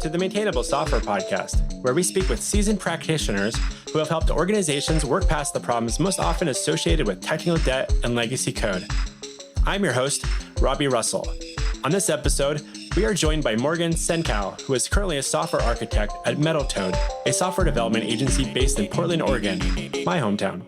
to the Maintainable Software Podcast, where we speak with seasoned practitioners who have helped organizations work past the problems most often associated with technical debt and legacy code. I'm your host, Robby Russell. On this episode, we are joined by Morgan Senkal, who is currently a software architect at Toad, a software development agency based in Portland, Oregon, my hometown.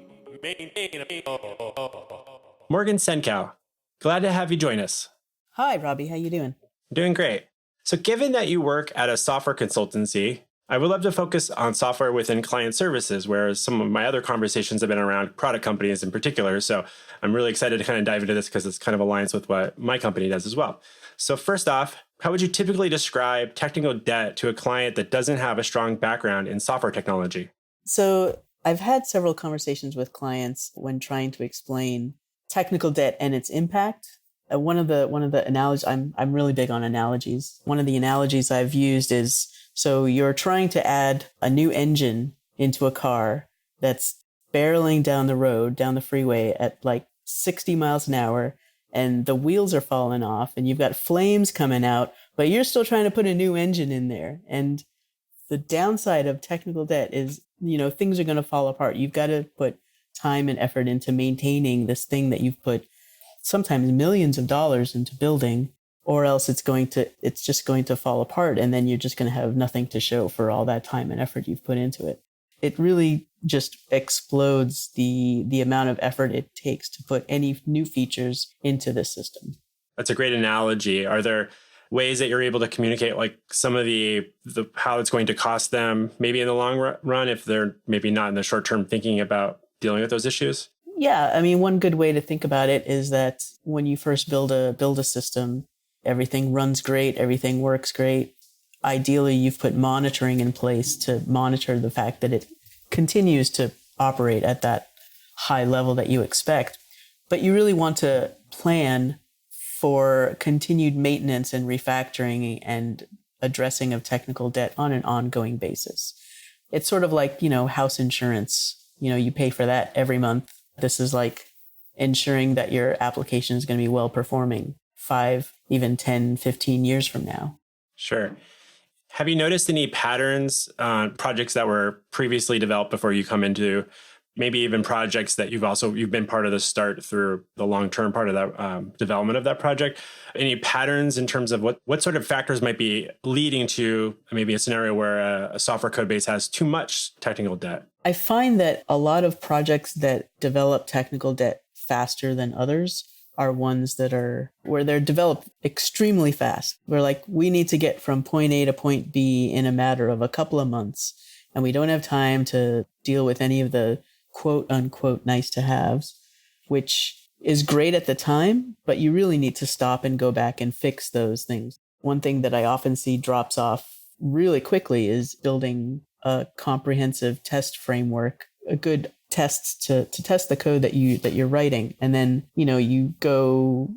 Morgan Senkal, glad to have you join us. Hi, Robby. How you doing? Doing great. So given that you work at a software consultancy, I would love to focus on software within client services, whereas some of my other conversations have been around product companies in particular. So I'm really excited to kind of dive into this because it's kind of aligns with what my company does as well. So first off, how would you typically describe technical debt to a client that doesn't have a strong background in software technology? So I've had several conversations with clients when trying to explain technical debt and its impact. One of the analogies, I'm really big on analogies. One of the analogies I've used is, so you're trying to add a new engine into a car that's barreling down the road, down the freeway at like 60 miles an hour, and the wheels are falling off and you've got flames coming out, but you're still trying to put a new engine in there. And the downside of technical debt is, things are going to fall apart. You've got to put time and effort into maintaining this thing that you've put sometimes millions of dollars into building, or else it's just going to fall apart. And then you're just going to have nothing to show for all that time and effort you've put into it. It really just explodes the amount of effort it takes to put any new features into this system. That's a great analogy. Are there ways that you're able to communicate like some of the how it's going to cost them maybe in the long run if they're maybe not in the short term thinking about dealing with those issues? Yeah, I mean, one good way to think about it is that when you first build a system, everything runs great, everything works great. Ideally, you've put monitoring in place to monitor the fact that it continues to operate at that high level that you expect. But you really want to plan for continued maintenance and refactoring and addressing of technical debt on an ongoing basis. It's sort of like, house insurance. You pay for that every month. This is like ensuring that your application is going to be well performing 5, even 10, 15 years from now. Sure. Have you noticed any patterns on projects that were previously developed before you come into maybe even projects that you've been part of the start through the long-term part of that development of that project? Any patterns in terms of what sort of factors might be leading to maybe a scenario where a software code base has too much technical debt? I find that a lot of projects that develop technical debt faster than others are ones that are where they're developed extremely fast. We're like, we need to get from point A to point B in a matter of a couple of months, and we don't have time to deal with any of the quote unquote nice to haves, which is great at the time, but you really need to stop and go back and fix those things. One thing that I often see drops off really quickly is building a comprehensive test framework, a good tests to test the code that you're writing. And then, you go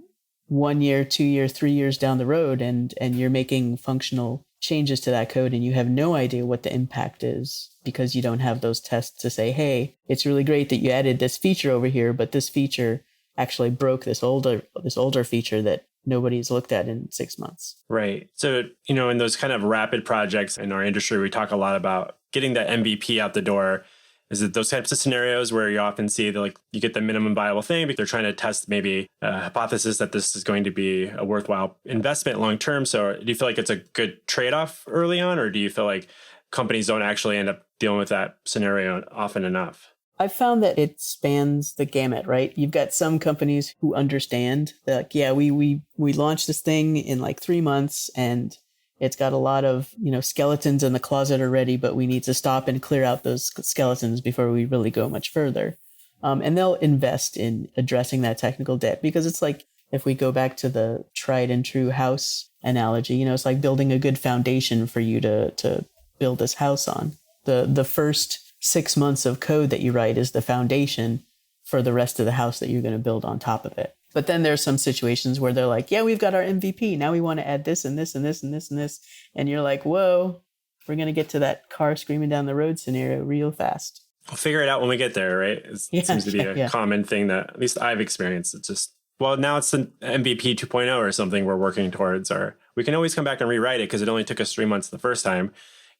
1 year, 2 years, 3 years down the road and you're making functional changes to that code and you have no idea what the impact is because you don't have those tests to say, hey, it's really great that you added this feature over here, but this feature actually broke this older feature that nobody's looked at in 6 months. Right. So, in those kind of rapid projects in our industry, we talk a lot about getting that MVP out the door. Is it those types of scenarios where you often see that you get the minimum viable thing, but they're trying to test maybe a hypothesis that this is going to be a worthwhile investment long term? So do you feel like it's a good trade-off early on, or do you feel like companies don't actually end up dealing with that scenario often enough? I've found that it spans the gamut, right? You've got some companies who understand that, we launched this thing in like 3 months and it's got a lot of, skeletons in the closet already, but we need to stop and clear out those skeletons before we really go much further. And they'll invest in addressing that technical debt because it's like, if we go back to the tried and true house analogy, it's like building a good foundation for you to build this house on. The first 6 months of code that you write is the foundation for the rest of the house that you're going to build on top of it. But then there's some situations where they're like, we've got our MVP. Now we want to add this and this and this and this and this. And you're like, whoa, we're going to get to that car screaming down the road scenario real fast. We'll figure it out when we get there, right? It seems to be a common thing that at least I've experienced. It's just, now it's an MVP 2.0 or something we're working towards, or we can always come back and rewrite it because it only took us 3 months the first time.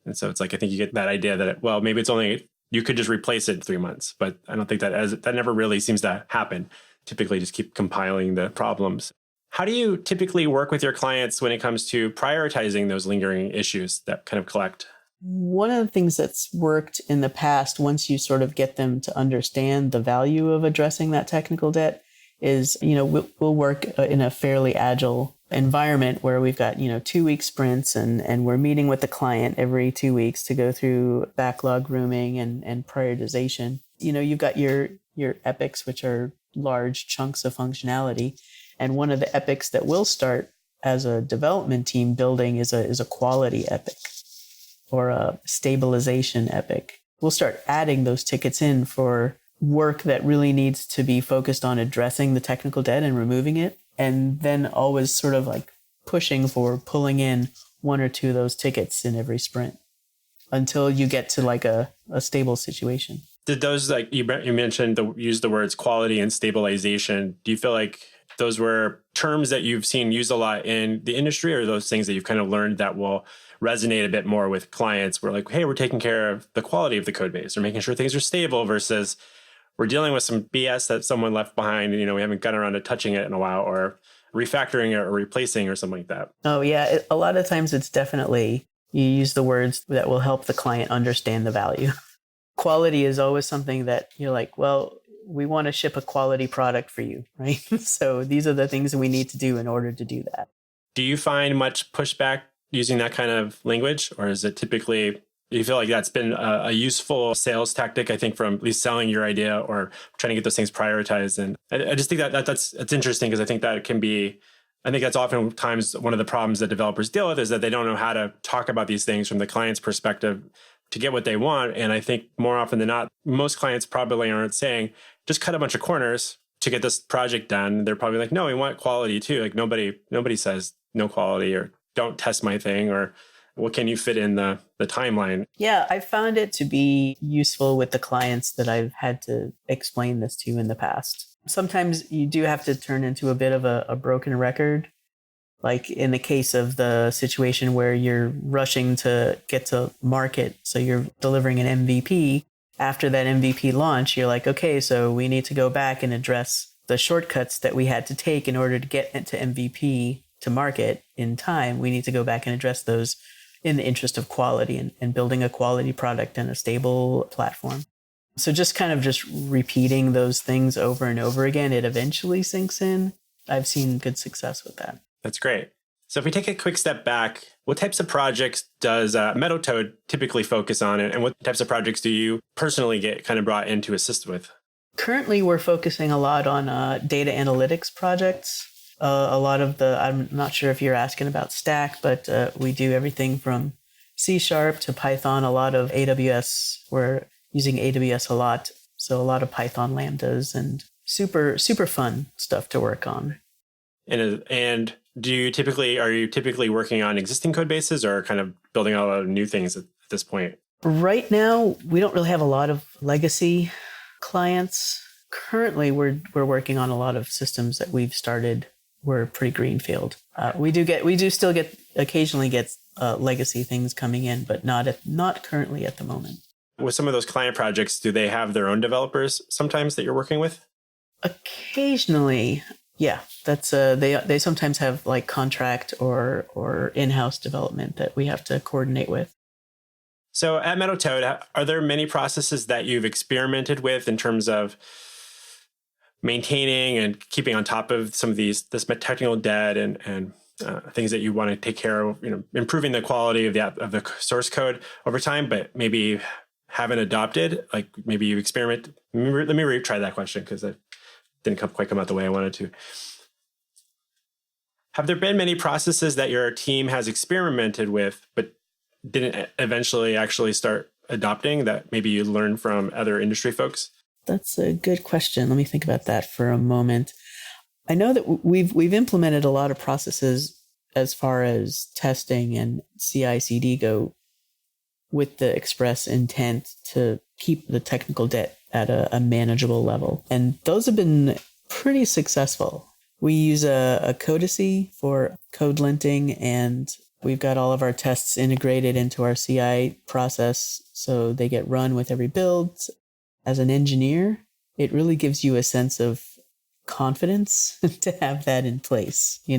And so it's like, I think you get that idea that, well, maybe it's only, you could just replace it in 3 months. But I don't think that never really seems to happen. Typically just keep compiling the problems. How do you typically work with your clients when it comes to prioritizing those lingering issues that kind of collect? One of the things that's worked in the past, once you sort of get them to understand the value of addressing that technical debt, is, we'll work in a fairly agile environment where we've got, 2-week sprints and we're meeting with the client every 2 weeks to go through backlog grooming and prioritization. You've got your epics, which are large chunks of functionality. And one of the epics that we'll start as a development team building is a quality epic or a stabilization epic. We'll start adding those tickets in for work that really needs to be focused on addressing the technical debt and removing it. And then always sort of like pushing for pulling in 1 or 2 of those tickets in every sprint until you get to like a stable situation. Did those, like you mentioned, use the words quality and stabilization. Do you feel like those were terms that you've seen used a lot in the industry, or those things that you've kind of learned that will resonate a bit more with clients? We're like, hey, we're taking care of the quality of the code base or making sure things are stable versus we're dealing with some BS that someone left behind. We haven't gotten around to touching it in a while, or refactoring it or replacing or something like that. Oh, yeah. A lot of times it's definitely, you use the words that will help the client understand the value. Quality is always something that you're like, well, we want to ship a quality product for you, right? So these are the things we need to do in order to do that. Do you find much pushback using that kind of language, or is it typically, do you feel like that's been a useful sales tactic, I think, from at least selling your idea or trying to get those things prioritized? And I just think that's interesting, because I think that can be, I think that's oftentimes one of the problems that developers deal with, is that they don't know how to talk about these things from the client's perspective to get what they want. And I think more often than not, most clients probably aren't saying, just cut a bunch of corners to get this project done. They're probably like, no, we want quality too. Like nobody says no quality, or don't test my thing, or what can you fit in the timeline? Yeah, I found it to be useful with the clients that I've had to explain this to in the past. Sometimes you do have to turn into a bit of a broken record. Like in the case of the situation where you're rushing to get to market, so you're delivering an MVP. After that MVP launch, you're like, okay, so we need to go back and address the shortcuts that we had to take in order to get into MVP to market in time. We need to go back and address those in the interest of quality and building a quality product and a stable platform. So just repeating those things over and over again, it eventually sinks in. I've seen good success with that. That's great. So if we take a quick step back, what types of projects does Meadow Toad typically focus on? And what types of projects do you personally get kind of brought in to assist with? Currently, we're focusing a lot on data analytics projects. A lot of I'm not sure if you're asking about Stack, but we do everything from C# to Python, a lot of AWS. We're using AWS a lot. So a lot of Python lambdas and super, super fun stuff to work on. And are you typically working on existing code bases, or kind of building a lot of new things at this point? Right now, we don't really have a lot of legacy clients. Currently, we're working on a lot of systems that we've started. We're pretty greenfield. We do still occasionally get legacy things coming in, but not currently at the moment. With some of those client projects, do they have their own developers sometimes that you're working with? Occasionally, yeah. That's they sometimes have like contract or in-house development that we have to coordinate with. So at Meadow Toad, are there many processes that you've experimented with in terms of maintaining and keeping on top of some of this technical debt and things that you want to take care of, improving the quality of the source code over time, but maybe haven't adopted? Like maybe you experiment. Let me retry that question, because it didn't quite come out the way I wanted to. Have there been many processes that your team has experimented with, but didn't eventually actually start adopting, that maybe you learned from other industry folks? That's a good question. Let me think about that for a moment. I know that we've implemented a lot of processes as far as testing and CI/CD go, with the express intent to keep the technical debt at a manageable level. And those have been pretty successful. We use a codicy for code linting, and we've got all of our tests integrated into our CI process, so they get run with every build. As an engineer, it really gives you a sense of confidence to have that in place, to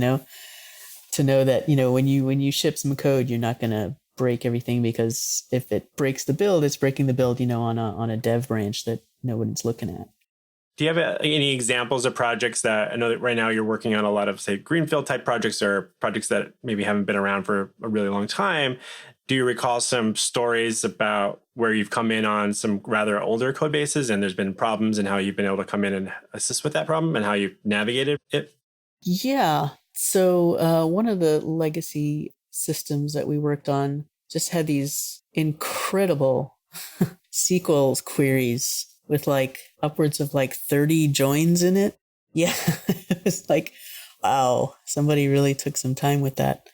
know that, when you ship some code, you're not going to break everything, because if it breaks the build, it's breaking the build, on a dev branch that nobody's looking at. Do you have any examples of projects that, I know that right now you're working on a lot of, say, greenfield type projects or projects that maybe haven't been around for a really long time? Do you recall some stories about where you've come in on some rather older code bases and there's been problems, and how you've been able to come in and assist with that problem and how you've navigated it? Yeah. So one of the legacy systems that we worked on just had these incredible SQL queries with upwards of 30 joins in it. Yeah, it was wow, somebody really took some time with that.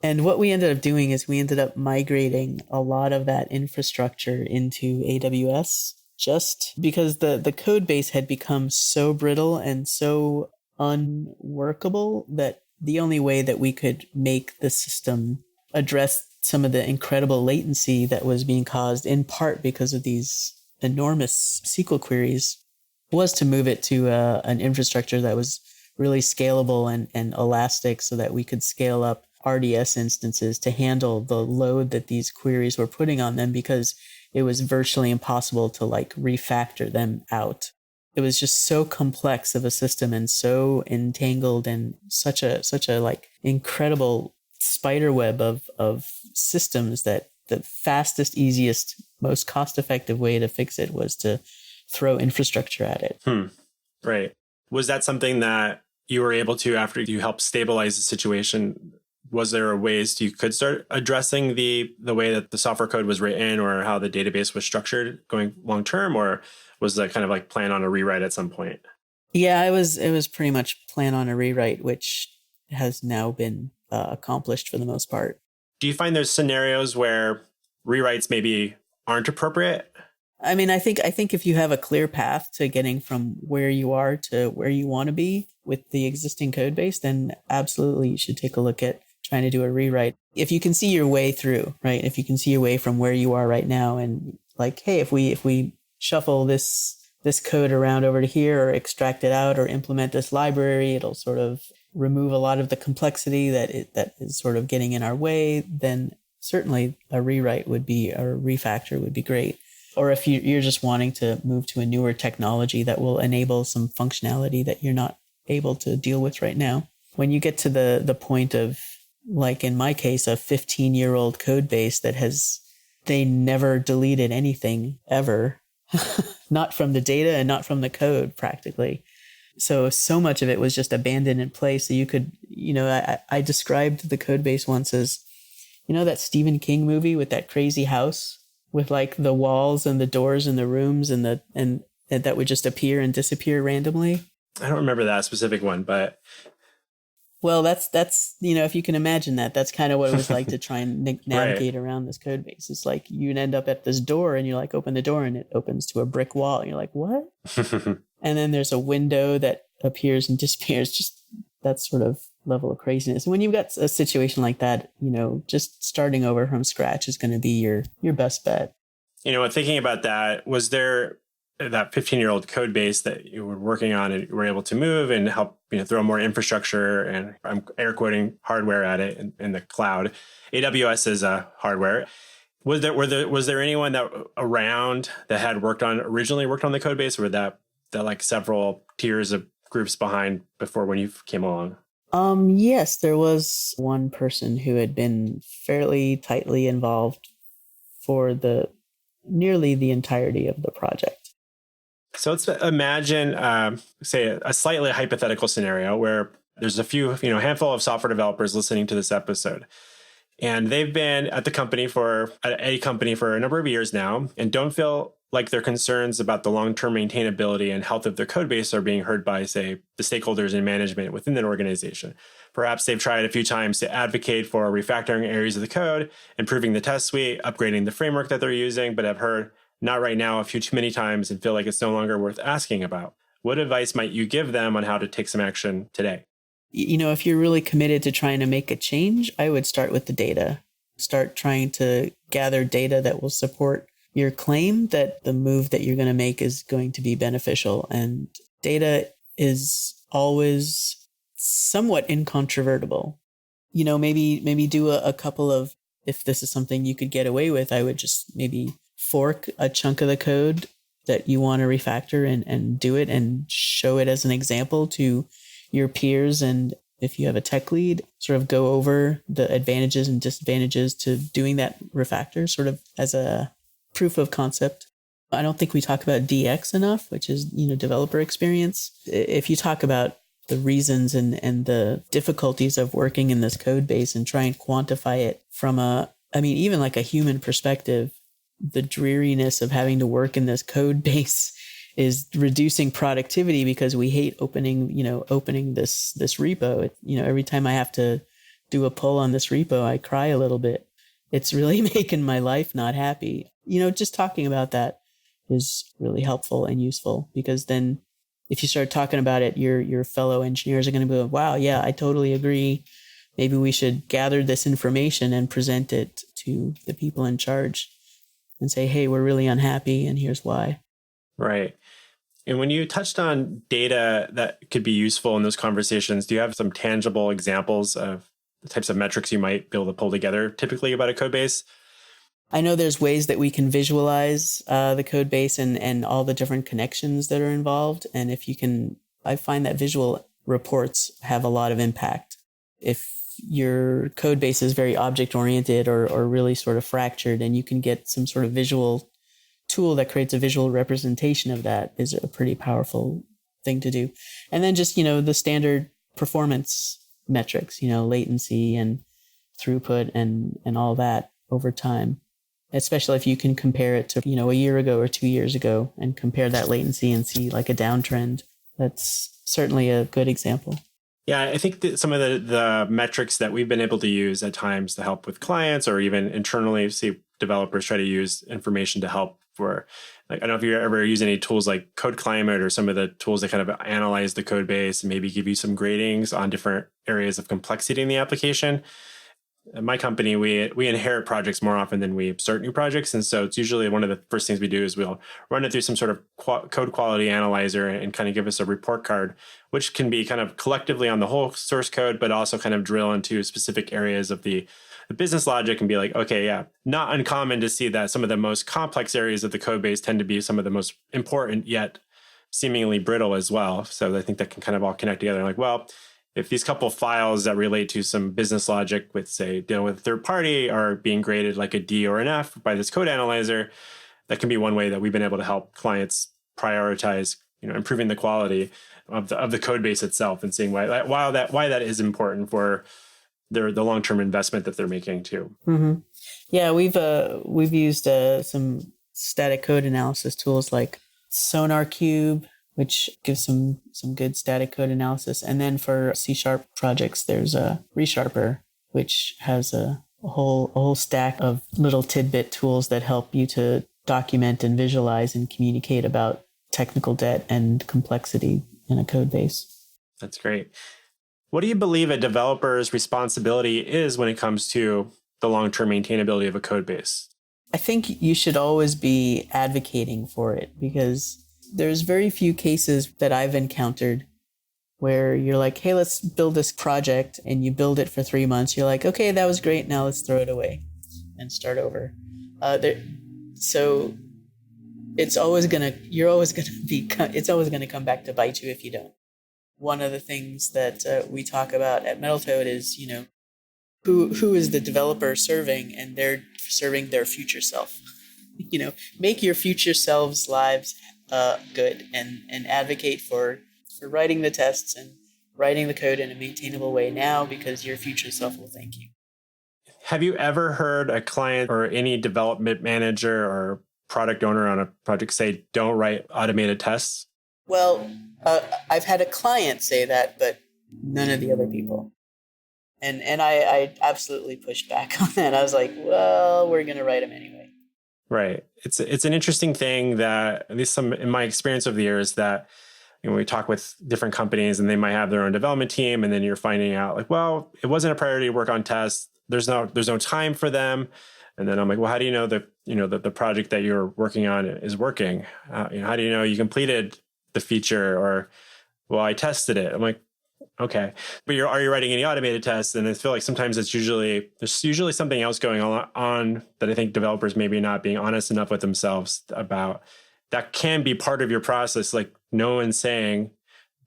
And what we ended up doing is we ended up migrating a lot of that infrastructure into AWS, just because the code base had become so brittle and so unworkable that the only way that we could make the system address some of the incredible latency that was being caused in part because of these enormous SQL queries was to move it to an infrastructure that was really scalable and elastic, so that we could scale up RDS instances to handle the load that these queries were putting on them, because it was virtually impossible to refactor them out. It was just so complex of a system and so entangled, and such a incredible spider web of systems that the fastest, easiest, most cost-effective way to fix it was to throw infrastructure at it. Right. Was that something that you were able to, after you helped stabilize the situation, was there ways you could start addressing the way that the software code was written or how the database was structured going long term, or was that kind of plan on a rewrite at some point? Yeah, it was pretty much plan on a rewrite, which has now been accomplished for the most part. Do you find there's scenarios where rewrites maybe aren't appropriate? I mean, I think if you have a clear path to getting from where you are to where you want to be with the existing code base, then absolutely you should take a look at trying to do a rewrite. If you can see your way through, right? If you can see your way from where you are right now, and hey, if we shuffle this code around over to here, or extract it out, or implement this library, it'll sort of remove a lot of the complexity that is sort of getting in our way, then certainly a rewrite would be, or a refactor would be great. Or if you're just wanting to move to a newer technology that will enable some functionality that you're not able to deal with right now. When you get to the point of, in my case, a 15-year-old code base that they never deleted anything ever, not from the data and not from the code practically. So much of it was just abandoned in place. So you could, I described the code base once as, that Stephen King movie with that crazy house with the walls and the doors and the rooms and that would just appear and disappear randomly. I don't remember that specific one, but. Well, that's if you can imagine that's kind of what it was like to try and navigate around this code base. It's you'd end up at this door and you open the door and it opens to a brick wall. And you're what? And then there's a window that appears and disappears. Just that sort of level of craziness. And when you've got a situation like that, just starting over from scratch is going to be your best bet. Thinking about that, was there that 15-year-old code base that you were working on and were able to move and help throw more infrastructure, and I'm air quoting hardware at it in the cloud? AWS is hardware. Was there anyone that around that had originally worked on the code base, or that several tiers of groups behind before when you came along? Yes, there was one person who had been fairly tightly involved for nearly the entirety of the project. So let's imagine, say, a slightly hypothetical scenario where there's a handful of software developers listening to this episode, and they've been at a company for a number of years now, and don't feel like their concerns about the long-term maintainability and health of their code base are being heard by, say, the stakeholders in management within that organization. Perhaps they've tried a few times to advocate for refactoring areas of the code, improving the test suite, upgrading the framework that they're using, but have heard not right now a few too many times and feel like it's no longer worth asking about. what advice might you give them on how to take some action today? If you're really committed to trying to make a change, I would start with the data. Start trying to gather data that will support your claim that the move that you're going to make is going to be beneficial. And data is always somewhat incontrovertible. Maybe do a couple of, if this is something you could get away with, I would just maybe fork a chunk of the code that you want to refactor and do it and show it as an example to your peers. And if you have a tech lead, sort of go over the advantages and disadvantages to doing that refactor sort of as a proof of concept. I don't think we talk about DX enough, which is, developer experience. If you talk about the reasons and the difficulties of working in this code base and try and quantify it from even like a human perspective, the dreariness of having to work in this code base is reducing productivity because we hate opening this repo. Every time I have to do a pull on this repo, I cry a little bit. It's really making my life not happy. Just talking about that is really helpful and useful, because then if you start talking about it, your fellow engineers are going to be, wow, yeah, I totally agree. Maybe we should gather this information and present it to the people in charge and say, hey, we're really unhappy and here's why. Right. And when you touched on data that could be useful in those conversations, do you have some tangible examples of the types of metrics you might be able to pull together typically about a code base? I know there's ways that we can visualize the code base and all the different connections that are involved. And I find that visual reports have a lot of impact. If your code base is very object oriented or really sort of fractured, and you can get some sort of visual tool that creates a visual representation of that, is a pretty powerful thing to do. And then just, the standard performance metrics, latency and throughput and all that over time. Especially if you can compare it to, a year ago or 2 years ago and compare that latency and see like a downtrend. That's certainly a good example. Yeah, I think that some of the metrics that we've been able to use at times to help with clients or even internally, see developers try to use information to help for, like, I don't know if you ever use any tools like Code Climate or some of the tools that kind of analyze the code base and maybe give you some gradings on different areas of complexity in the application. At my company, we inherit projects more often than we start new projects. And so it's usually one of the first things we do is we'll run it through some sort of code quality analyzer and kind of give us a report card, which can be kind of collectively on the whole source code, but also kind of drill into specific areas of the business logic and be like, okay, yeah, not uncommon to see that some of the most complex areas of the code base tend to be some of the most important, yet seemingly brittle as well. So I think that can kind of all connect together. Like, well, if these couple of files that relate to some business logic with, say, dealing with a third party are being graded like a D or an F by this code analyzer, that can be one way that we've been able to help clients prioritize, improving the quality of the code base itself and seeing why that is important for the long-term investment that they're making too. Mm-hmm. Yeah, we've used some static code analysis tools like SonarQube, which gives some good static code analysis. And then for C# projects, there's a ReSharper, which has a whole stack of little tidbit tools that help you to document and visualize and communicate about technical debt and complexity in a code base. That's great. What do you believe a developer's responsibility is when it comes to the long-term maintainability of a code base? I think you should always be advocating for it, because there's very few cases that I've encountered where you're like, hey, let's build this project, and you build it for 3 months. You're like, okay, that was great. Now let's throw it away and start over. So it's always gonna come back to bite you if you don't. One of the things that we talk about at Metal Toad is, who is the developer serving, and they're serving their future self. Make your future selves' lives good and advocate for writing the tests and writing the code in a maintainable way now, because your future self will thank you. Have you ever heard a client or any development manager or product owner on a project say, don't write automated tests? Well, I've had a client say that, but none of the other people. And I absolutely pushed back on that. I was like, well, we're going to write them anyway. Right. It's an interesting thing that, at least in my experience over the years, that we talk with different companies and they might have their own development team. And then you're finding out like, well, it wasn't a priority to work on tests. There's no time for them. And then I'm like, well, how do you know that, the project that you're working on is working? How do you know you completed the feature? Or, well, I tested it. I'm like, okay, but are you writing any automated tests? And I feel like sometimes there's usually something else going on that I think developers maybe not being honest enough with themselves about. That can be part of your process. Like no one's saying,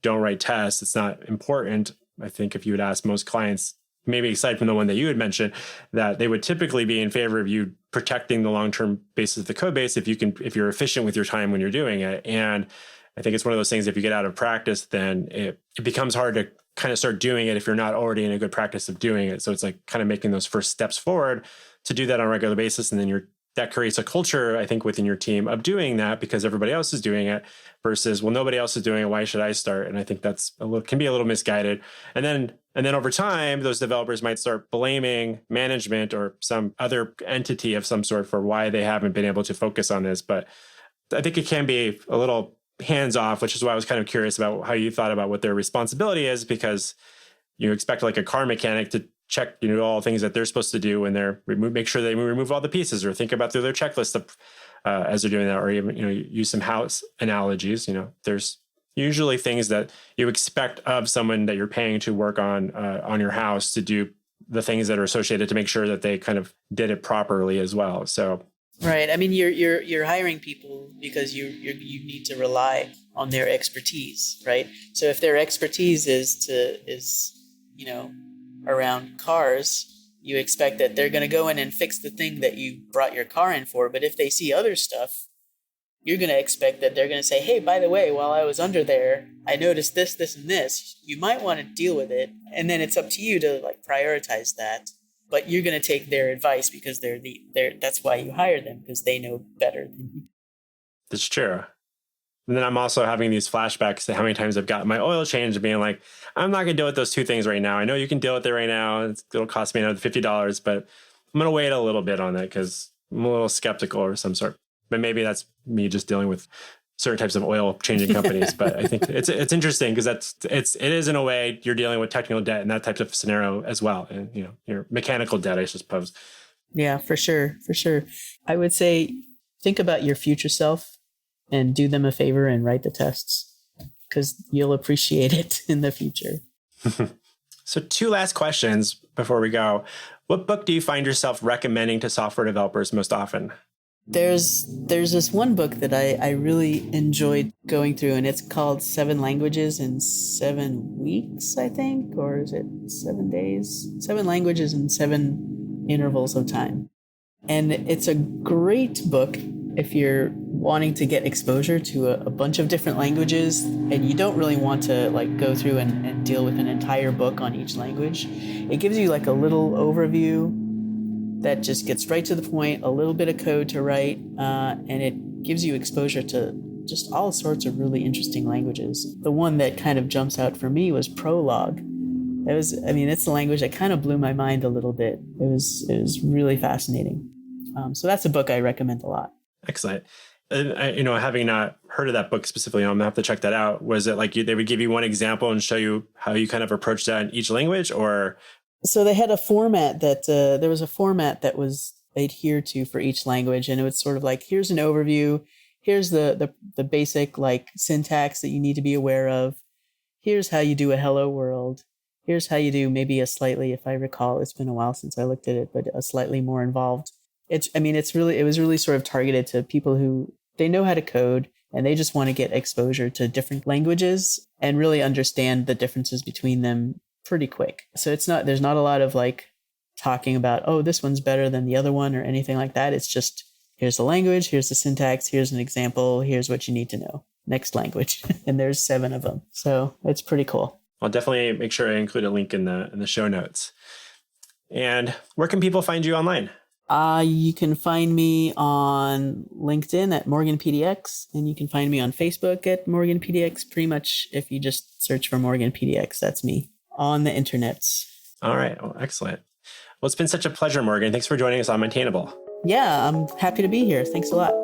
don't write tests. It's not important. I think if you would ask most clients, maybe aside from the one that you had mentioned, that they would typically be in favor of you protecting the long-term basis of the code base if you're efficient with your time when you're doing it. And I think it's one of those things, if you get out of practice, then it becomes hard to kind of start doing it if you're not already in a good practice of doing it. So it's like kind of making those first steps forward to do that on a regular basis. And then that creates a culture, I think, within your team of doing that because everybody else is doing it versus, well, nobody else is doing it. Why should I start? And I think that's can be a little misguided. And then over time, those developers might start blaming management or some other entity of some sort for why they haven't been able to focus on this. But I think it can be a little hands off, which is why I was kind of curious about how you thought about what their responsibility is, because you expect like a car mechanic to check, all things that they're supposed to do when they're make sure they remove all the pieces or think about through their checklist as they're doing that, or even, use some house analogies. There's usually things that you expect of someone that you're paying to work on your house to do the things that are associated to make sure that they kind of did it properly as well. So. Right. I mean, you're hiring people because you need to rely on their expertise, right? So if their expertise is around cars, you expect that they're going to go in and fix the thing that you brought your car in for. But if they see other stuff, you're going to expect that they're going to say, hey, by the way, while I was under there, I noticed this, this, and this. You might want to deal with it. And then it's up to you to prioritize that. But you're going to take their advice because that's why you hire them, because they know better than you. That's true. And then I'm also having these flashbacks to how many times I've gotten my oil changed and being like, I'm not going to deal with those two things right now. I know you can deal with it right now. It'll cost me another $50, but I'm going to wait a little bit on that because I'm a little skeptical or some sort. But maybe that's me just dealing with certain types of oil changing companies. But I think it's interesting because it is in a way you're dealing with technical debt in that type of scenario as well. And, your mechanical debt, I suppose. Yeah, for sure. For sure. I would say, think about your future self and do them a favor and write the tests because you'll appreciate it in the future. So 2 last questions before we go. What book do you find yourself recommending to software developers most often? There's this one book that I really enjoyed going through, and it's called 7 Languages in 7 Weeks, I think, or is it 7 days? 7 Languages in 7 Intervals of Time. And it's a great book if you're wanting to get exposure to a bunch of different languages and you don't really want to go through and deal with an entire book on each language. It gives you a little overview that just gets right to the point, a little bit of code to write, and it gives you exposure to just all sorts of really interesting languages. The one that kind of jumps out for me was Prolog. It's a language that kind of blew my mind a little bit. It was really fascinating. So that's a book I recommend a lot. Excellent. And having not heard of that book specifically, I'm gonna have to check that out. Was it they would give you one example and show you how you kind of approach that in each language, or? So they had a format that there was a format that was adhered to for each language, and it was sort of here's an overview, here's the basic syntax that you need to be aware of, here's how you do a hello world, here's how you do maybe a slightly, if I recall, it's been a while since I looked at it, but a slightly more involved. It was really sort of targeted to people who they know how to code and they just want to get exposure to different languages and really understand the differences between them pretty quick. So there's not a lot of talking about, oh, this one's better than the other one or anything like that. It's just, here's the language, here's the syntax, here's an example, here's what you need to know. Next language. And there's 7 of them. So it's pretty cool. I'll definitely make sure I include a link in the show notes. And where can people find you online? You can find me on LinkedIn at MorganPDX, and you can find me on Facebook at MorganPDX. Pretty much if you just search for MorganPDX, that's me on the internets. All right. Well, excellent. Well, it's been such a pleasure, Morgan. Thanks for joining us on Maintainable. Yeah, I'm happy to be here. Thanks a lot.